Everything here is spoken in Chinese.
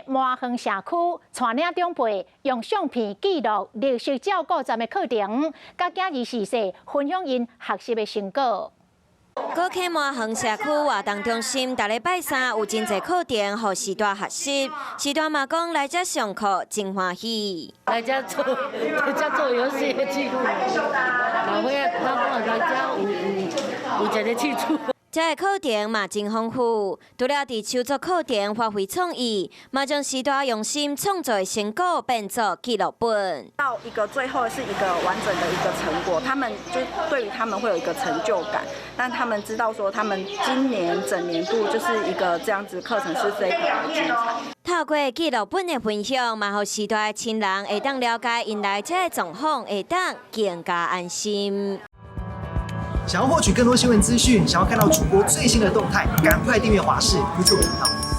麻园社区带领长辈用相片记录绿色照顾站的课程，甲囝儿逝世分享因学习的成果。 高溪麻园社区活动中心，逐礼拜三有真侪课程，互时代学习。时代嘛讲来这上课真欢喜。来这做游戏的记录，老伙仔来这有一个去处。 这个课程嘛真丰富，除了伫手作课程发挥创意，嘛将时代用心创作的成果变作纪录本。到一个最后是一个完整的一个成果，他们就对于他们会有一个成就感，但他们知道说他们今年整年度就是一个这样子课程是非常的精彩。透过纪录本的分享，嘛互时代的亲人会当了解因来这个状况，会当更加安心。 想要获取更多新闻资讯，想要看到主播最新的动态，赶快订阅华视 YouTube 频道。